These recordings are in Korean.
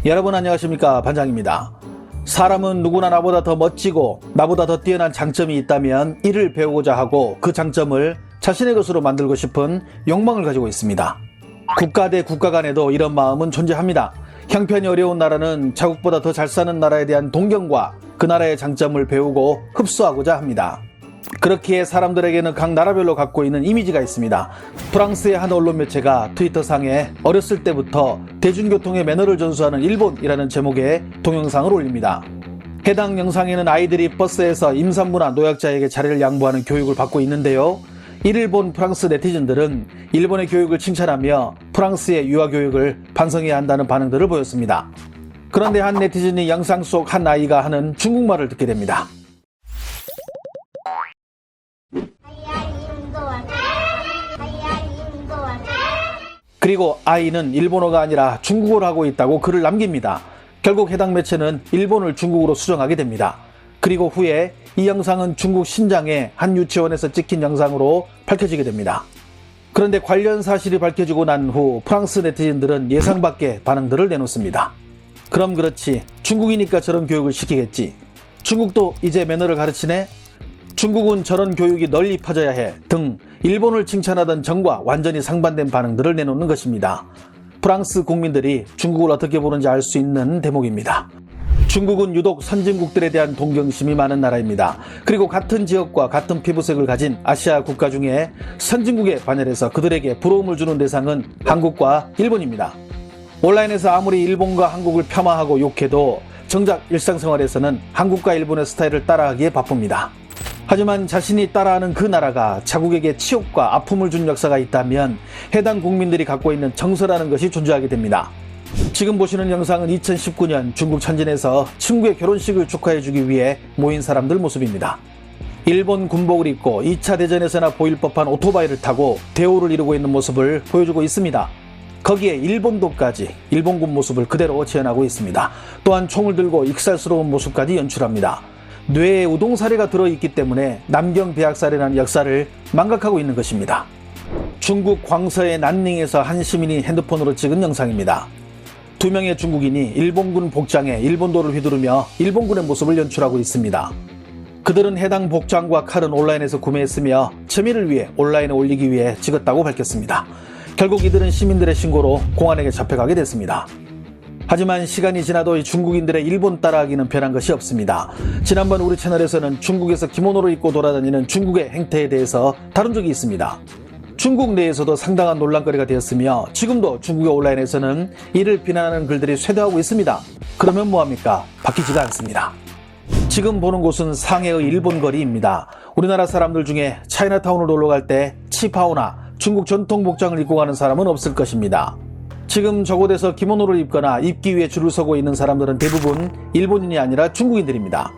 여러분 안녕하십니까, 반장입니다. 사람은 누구나 나보다 더 멋지고 나보다 더 뛰어난 장점이 있다면 이를 배우고자 하고 그 장점을 자신의 것으로 만들고 싶은 욕망을 가지고 있습니다. 국가 대 국가 간에도 이런 마음은 존재합니다. 형편이 어려운 나라는 자국보다 더 잘 사는 나라에 대한 동경과 그 나라의 장점을 배우고 흡수하고자 합니다. 그렇기에 사람들에게는 각 나라별로 갖고 있는 이미지가 있습니다. 프랑스의 한 언론 매체가 트위터상에 어렸을 때부터 대중교통의 매너를 전수하는 일본이라는 제목의 동영상을 올립니다. 해당 영상에는 아이들이 버스에서 임산부나 노약자에게 자리를 양보하는 교육을 받고 있는데요. 이를 본 프랑스 네티즌들은 일본의 교육을 칭찬하며 프랑스의 유아교육을 반성해야 한다는 반응들을 보였습니다. 그런데 한 네티즌이 영상 속 한 아이가 하는 중국말을 듣게 됩니다. 그리고 아이는 일본어가 아니라 중국어를 하고 있다고 글을 남깁니다. 결국 해당 매체는 일본을 중국어로 수정하게 됩니다. 그리고 후에 이 영상은 중국 신장의 한 유치원에서 찍힌 영상으로 밝혀지게 됩니다. 그런데 관련 사실이 밝혀지고 난 후 프랑스 네티즌들은 예상 밖의 반응들을 내놓습니다. 그럼 그렇지, 중국이니까 저런 교육을 시키겠지. 중국도 이제 매너를 가르치네? 중국은 저런 교육이 널리 퍼져야 해 등 일본을 칭찬하던 정과 완전히 상반된 반응들을 내놓는 것입니다. 프랑스 국민들이 중국을 어떻게 보는지 알 수 있는 대목입니다. 중국은 유독 선진국들에 대한 동경심이 많은 나라입니다. 그리고 같은 지역과 같은 피부색을 가진 아시아 국가 중에 선진국에 반열해서 그들에게 부러움을 주는 대상은 한국과 일본입니다. 온라인에서 아무리 일본과 한국을 폄하하고 욕해도 정작 일상생활에서는 한국과 일본의 스타일을 따라하기에 바쁩니다. 하지만 자신이 따라하는 그 나라가 자국에게 치욕과 아픔을 준 역사가 있다면 해당 국민들이 갖고 있는 정서라는 것이 존재하게 됩니다. 지금 보시는 영상은 2019년 중국 천진에서 친구의 결혼식을 축하해주기 위해 모인 사람들 모습입니다. 일본 군복을 입고 2차 대전에서나 보일 법한 오토바이를 타고 대오를 이루고 있는 모습을 보여주고 있습니다. 거기에 일본도까지 일본군 모습을 그대로 재현하고 있습니다. 또한 총을 들고 익살스러운 모습까지 연출합니다. 뇌에 우동사례가 들어있기 때문에 남경배악사례라는 역사를 망각하고 있는 것입니다. 중국 광서의 난닝에서 한 시민이 핸드폰으로 찍은 영상입니다. 두 명의 중국인이 일본군 복장에 일본도를 휘두르며 일본군의 모습을 연출하고 있습니다. 그들은 해당 복장과 칼은 온라인에서 구매했으며 재미를 위해 온라인에 올리기 위해 찍었다고 밝혔습니다. 결국 이들은 시민들의 신고로 공안에게 잡혀가게 됐습니다. 하지만 시간이 지나도 이 중국인들의 일본 따라하기는 변한 것이 없습니다. 지난번 우리 채널에서는 중국에서 기모노를 입고 돌아다니는 중국의 행태에 대해서 다룬 적이 있습니다. 중국 내에서도 상당한 논란거리가 되었으며 지금도 중국의 온라인에서는 이를 비난하는 글들이 쇄도하고 있습니다. 그러면 뭐합니까? 바뀌지가 않습니다. 지금 보는 곳은 상해의 일본 거리입니다. 우리나라 사람들 중에 차이나타운을 놀러 갈 때 치파오나 중국 전통 복장을 입고 가는 사람은 없을 것입니다. 지금 저곳에서 기모노를 입거나 입기 위해 줄을 서고 있는 사람들은 대부분 일본인이 아니라 중국인들입니다.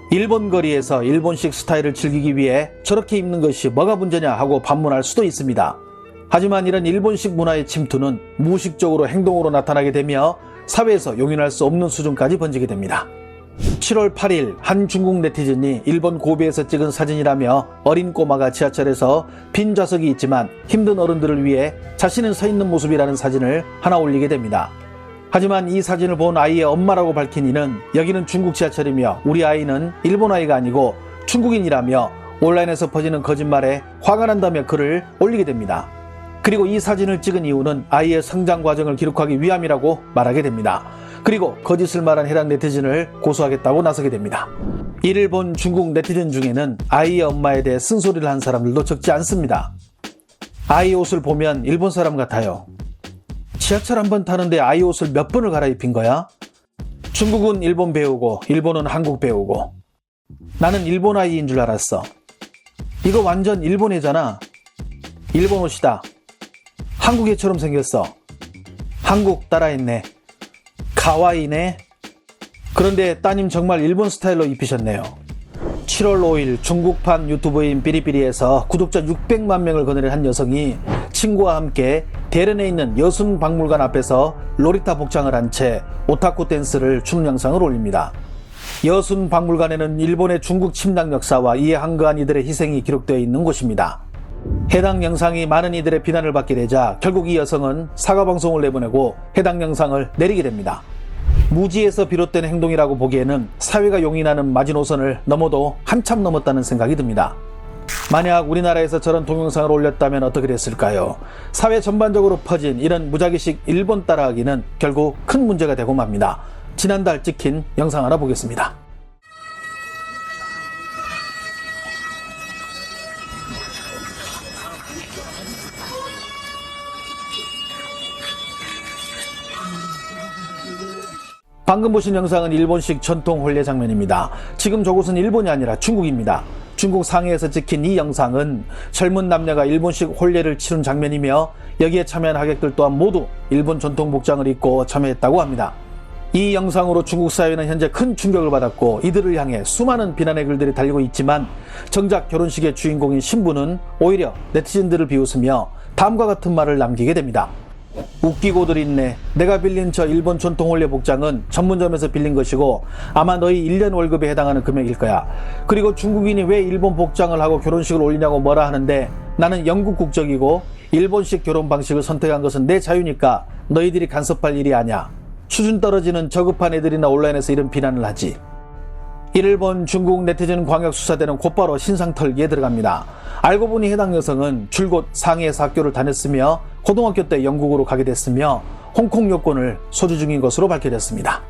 일본 거리에서 일본식 스타일을 즐기기 위해 저렇게 입는 것이 뭐가 문제냐 하고 반문할 수도 있습니다. 하지만 이런 일본식 문화의 침투는 무의식적으로 행동으로 나타나게 되며 사회에서 용인할 수 없는 수준까지 번지게 됩니다. 7월 8일 한 중국 네티즌이 일본 고베에서 찍은 사진이라며 어린 꼬마가 지하철에서 빈 좌석이 있지만 힘든 어른들을 위해 자신은 서 있는 모습이라는 사진을 하나 올리게 됩니다. 하지만 이 사진을 본 아이의 엄마라고 밝힌 이는 여기는 중국 지하철이며 우리 아이는 일본 아이가 아니고 중국인이라며 온라인에서 퍼지는 거짓말에 화가 난다며 글을 올리게 됩니다. 그리고 이 사진을 찍은 이유는 아이의 성장 과정을 기록하기 위함이라고 말하게 됩니다. 그리고 거짓을 말한 해당 네티즌을 고소하겠다고 나서게 됩니다. 이를 본 중국 네티즌 중에는 아이의 엄마에 대해 쓴소리를 한 사람들도 적지 않습니다. 아이 옷을 보면 일본 사람 같아요. 지하철 한 번 타는데 아이 옷을 몇 번을 갈아입힌 거야? 중국은 일본 배우고 일본은 한국 배우고 나는 일본 아이인 줄 알았어. 이거 완전 일본 애잖아. 일본 옷이다. 한국 애처럼 생겼어. 한국 따라했네. 가와이네. 그런데 따님 정말 일본 스타일로 입히셨네요. 7월 5일 중국판 유튜브인 삐리삐리에서 구독자 600만 명을 거느린 한 여성이 친구와 함께 대련에 있는 여순박물관 앞에서 로리타 복장을 한 채 오타쿠 댄스를 추는 영상을 올립니다. 여순박물관에는 일본의 중국 침략 역사와 이에 항거한 이들의 희생이 기록되어 있는 곳입니다. 해당 영상이 많은 이들의 비난을 받게 되자 결국 이 여성은 사과방송을 내보내고 해당 영상을 내리게 됩니다. 무지에서 비롯된 행동이라고 보기에는 사회가 용인하는 마지노선을 넘어도 한참 넘었다는 생각이 듭니다. 만약 우리나라에서 저런 동영상을 올렸다면 어떻게 됐을까요? 사회 전반적으로 퍼진 이런 무작위식 일본 따라하기는 결국 큰 문제가 되고 맙니다. 지난달 찍힌 영상 하나 보겠습니다. 방금 보신 영상은 일본식 전통 혼례 장면입니다. 지금 저곳은 일본이 아니라 중국입니다. 중국 상해에서 찍힌 이 영상은 젊은 남녀가 일본식 혼례를 치른 장면이며 여기에 참여한 하객들 또한 모두 일본 전통 복장을 입고 참여했다고 합니다. 이 영상으로 중국 사회는 현재 큰 충격을 받았고 이들을 향해 수많은 비난의 글들이 달리고 있지만 정작 결혼식의 주인공인 신부는 오히려 네티즌들을 비웃으며 다음과 같은 말을 남기게 됩니다. 웃기고들 있네. 내가 빌린 저 일본 전통 혼례 복장은 전문점에서 빌린 것이고 아마 너희 1년 월급에 해당하는 금액일 거야. 그리고 중국인이 왜 일본 복장을 하고 결혼식을 올리냐고 뭐라 하는데 나는 영국 국적이고 일본식 결혼 방식을 선택한 것은 내 자유니까 너희들이 간섭할 일이 아니야. 수준 떨어지는 저급한 애들이나 온라인에서 이런 비난을 하지. 이를 본 중국 네티즌 광역수사대는 곧바로 신상털기에 들어갑니다. 알고 보니 해당 여성은 줄곧 상해에서 학교를 다녔으며 고등학교 때 영국으로 가게 됐으며 홍콩 여권을 소지 중인 것으로 밝혀졌습니다.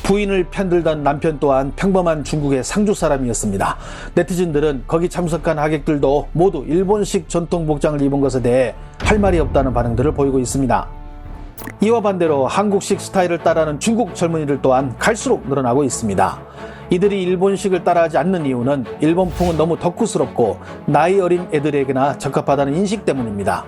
부인을 편들던 남편 또한 평범한 중국의 상주 사람이었습니다. 네티즌들은 거기 참석한 하객들도 모두 일본식 전통 복장을 입은 것에 대해 할 말이 없다는 반응들을 보이고 있습니다. 이와 반대로 한국식 스타일을 따라하는 중국 젊은이들 또한 갈수록 늘어나고 있습니다. 이들이 일본식을 따라하지 않는 이유는 일본풍은 너무 덕후스럽고 나이 어린 애들에게나 적합하다는 인식 때문입니다.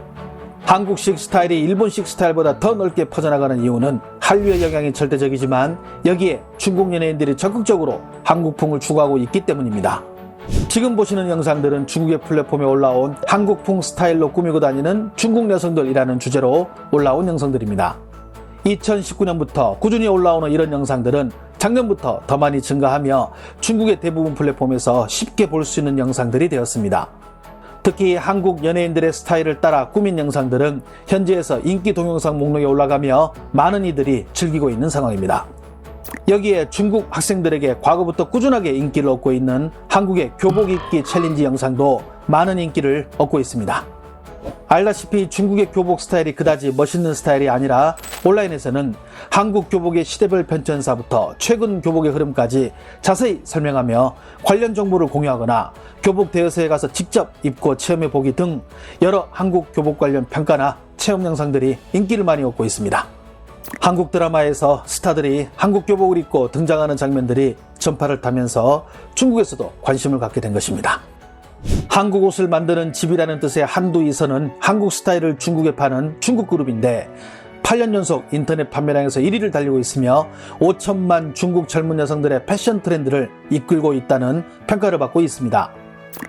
한국식 스타일이 일본식 스타일보다 더 넓게 퍼져나가는 이유는 한류의 영향이 절대적이지만 여기에 중국 연예인들이 적극적으로 한국풍을 추구하고 있기 때문입니다. 지금 보시는 영상들은 중국의 플랫폼에 올라온 한국풍 스타일로 꾸미고 다니는 중국 여성들이라는 주제로 올라온 영상들입니다. 2019년부터 꾸준히 올라오는 이런 영상들은 작년부터 더 많이 증가하며 중국의 대부분 플랫폼에서 쉽게 볼 수 있는 영상들이 되었습니다. 특히 한국 연예인들의 스타일을 따라 꾸민 영상들은 현지에서 인기 동영상 목록에 올라가며 많은 이들이 즐기고 있는 상황입니다. 여기에 중국 학생들에게 과거부터 꾸준하게 인기를 얻고 있는 한국의 교복 입기 챌린지 영상도 많은 인기를 얻고 있습니다. 알다시피 중국의 교복 스타일이 그다지 멋있는 스타일이 아니라 온라인에서는 한국 교복의 시대별 편찬사부터 최근 교복의 흐름까지 자세히 설명하며 관련 정보를 공유하거나 교복 대여소에 가서 직접 입고 체험해 보기 등 여러 한국 교복 관련 평가나 체험 영상들이 인기를 많이 얻고 있습니다. 한국 드라마에서 스타들이 한국 교복을 입고 등장하는 장면들이 전파를 타면서 중국에서도 관심을 갖게 된 것입니다. 한국 옷을 만드는 집이라는 뜻의 한두이선은 한국 스타일을 중국에 파는 중국 그룹인데 8년 연속 인터넷 판매량에서 1위를 달리고 있으며 5천만 중국 젊은 여성들의 패션 트렌드를 이끌고 있다는 평가를 받고 있습니다.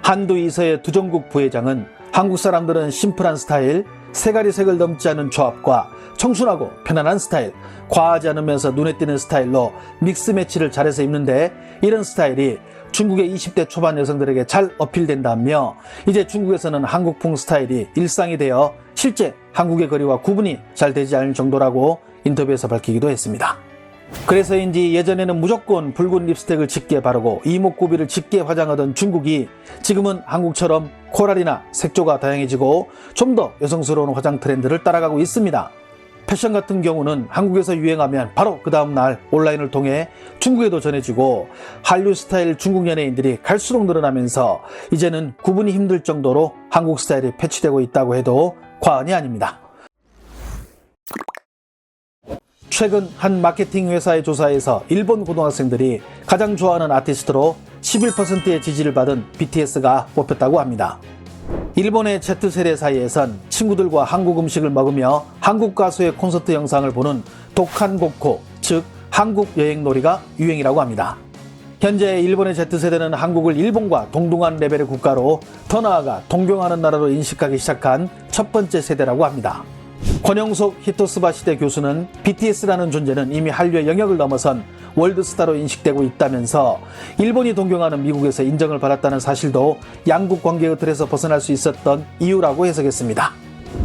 한두이서의 두정국 부회장은 한국 사람들은 심플한 스타일, 세가리 색을 넘지 않은 조합과 청순하고 편안한 스타일, 과하지 않으면서 눈에 띄는 스타일로 믹스 매치를 잘해서 입는데 이런 스타일이 중국의 20대 초반 여성들에게 잘 어필된다며 이제 중국에서는 한국풍 스타일이 일상이 되어 실제 한국의 거리와 구분이 잘 되지 않을 정도라고 인터뷰에서 밝히기도 했습니다. 그래서인지 예전에는 무조건 붉은 립스틱을 짙게 바르고 이목구비를 짙게 화장하던 중국이 지금은 한국처럼 코랄이나 색조가 다양해지고 좀 더 여성스러운 화장 트렌드를 따라가고 있습니다. 패션 같은 경우는 한국에서 유행하면 바로 그 다음날 온라인을 통해 중국에도 전해지고 한류 스타일 중국 연예인들이 갈수록 늘어나면서 이제는 구분이 힘들 정도로 한국 스타일이 패치되고 있다고 해도 과언이 아닙니다. 최근 한 마케팅 회사의 조사에서 일본 고등학생들이 가장 좋아하는 아티스트로 11%의 지지를 받은 BTS가 뽑혔다고 합니다. 일본의 Z세대 사이에선 친구들과 한국 음식을 먹으며 한국 가수의 콘서트 영상을 보는 독한 고코, 즉 한국 여행놀이가 유행이라고 합니다. 현재 일본의 Z세대는 한국을 일본과 동등한 레벨의 국가로 더 나아가 동경하는 나라로 인식하기 시작한 첫 번째 세대라고 합니다. 권영석 히토스바 시대 교수는 BTS라는 존재는 이미 한류의 영역을 넘어선 월드스타로 인식되고 있다면서 일본이 동경하는 미국에서 인정을 받았다는 사실도 양국 관계의 틀에서 벗어날 수 있었던 이유라고 해석했습니다.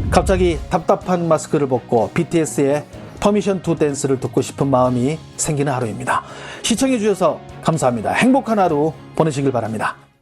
갑자기 답답한 마스크를 벗고 BTS의 퍼미션 투 댄스를 듣고 싶은 마음이 생기는 하루입니다. 시청해 주셔서 감사합니다. 행복한 하루 보내시길 바랍니다.